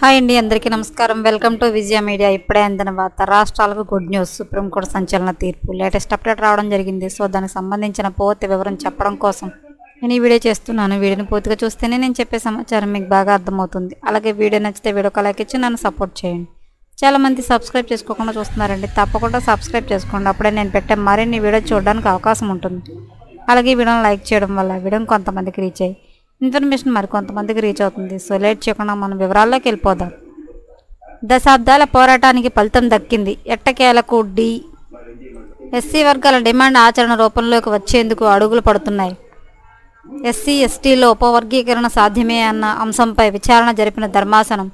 Hi అండి, అందరికీ నమస్కారం. Welcome to Vijaya media. ఇప్పుడే అందిన వార్త. రాష్ట్రాలకు గుడ్ న్యూస్. సుప్రీంకోర్టు సంచలన తీర్పు. లేటెస్ట్ అప్డేట్ రావడం జరిగింది. సో దానికి సంబంధించిన పూర్తి వివరం చెప్పడం కోసం నేను ఈ వీడియో చేస్తున్నాను. వీడియోని పూర్తిగా చూస్తేనే నేను చెప్పే సమాచారం మీకు బాగా అర్థమవుతుంది. అలాగే వీడియో నచ్చితే వీడియోకి లైక్ ఇచ్చి నన్ను సపోర్ట్ చేయండి. చాలామంది సబ్స్క్రైబ్ చేసుకోకుండా చూస్తున్నారండి. తప్పకుండా సబ్స్క్రైబ్ చేసుకోండి. అప్పుడే నేను పెట్టే మరిన్ని వీడియో చూడడానికి అవకాశం ఉంటుంది. అలాగే వీడియోని లైక్ చేయడం వల్ల వీడియోని కొంతమందికి రీచ్ అయ్యి ఇన్ఫర్మేషన్ మరికొంతమందికి రీచ్ అవుతుంది. సో లేట్ చేయకుండా మనం వివరాల్లోకి వెళ్ళిపోదాం. దశాబ్దాల పోరాటానికి ఫలితం దక్కింది. ఎట్టకేలకు ఎస్సీ వర్గాల డిమాండ్ ఆచరణ రూపంలోకి వచ్చేందుకు అడుగులు పడుతున్నాయి. ఎస్సీ ఎస్టీలో ఉపవర్గీకరణ సాధ్యమే అన్న అంశంపై విచారణ జరిపిన ధర్మాసనం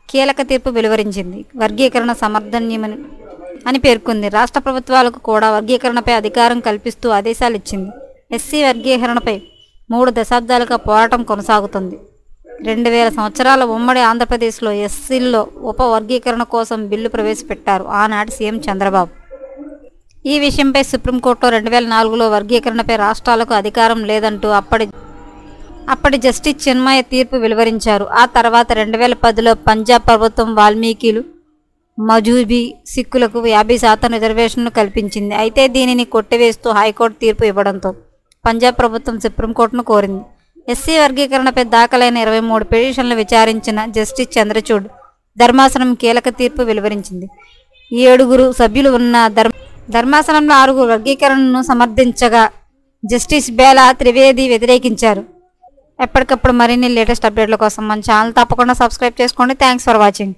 కీలక తీర్పు వెలువరించింది. వర్గీకరణ సమర్థనీయమని అని పేర్కొంది. రాష్ట్ర ప్రభుత్వాలకు కూడా వర్గీకరణపై అధికారం కల్పిస్తూ ఆదేశాలు ఇచ్చింది. ఎస్సీ వర్గీకరణపై 3 దశాబ్దాలుగా పోరాటం కొనసాగుతుంది. 2000 సంవత్సరాల ఉమ్మడి ఆంధ్రప్రదేశ్లో ఎస్సీల్లో ఉపవర్గీకరణ కోసం బిల్లు ప్రవేశపెట్టారు ఆనాటి సీఎం చంద్రబాబు. ఈ విషయంపై సుప్రీంకోర్టులో 2004లో వర్గీకరణపై రాష్ట్రాలకు అధికారం లేదంటూ అప్పటి జస్టిస్ చిన్మయ తీర్పు వెలువరించారు. ఆ తర్వాత 2010లో పంజాబ్ ప్రభుత్వం వాల్మీకిలు, మజూబీ సిక్కులకు 50% రిజర్వేషన్ను కల్పించింది. అయితే దీనిని కొట్టివేస్తూ హైకోర్టు తీర్పు ఇవ్వడంతో పంజాబ్ ప్రభుత్వం సుప్రీంకోర్టును కోరింది. ఎస్సీ వర్గీకరణపై దాఖలైన 23 పిటిషన్లు విచారించిన జస్టిస్ చంద్రచూడ్ ధర్మాసనం కీలక తీర్పు వెలువరించింది. 7 సభ్యులు ఉన్న ధర్మాసనంలో 6 వర్గీకరణను సమర్థించగా జస్టిస్ బేలా త్రివేది వ్యతిరేకించారు. ఎప్పటికప్పుడు మరిన్ని లేటెస్ట్ అప్డేట్ల కోసం మన ఛానల్ తప్పకుండా సబ్స్క్రైబ్ చేసుకోండి. Thanks for watching.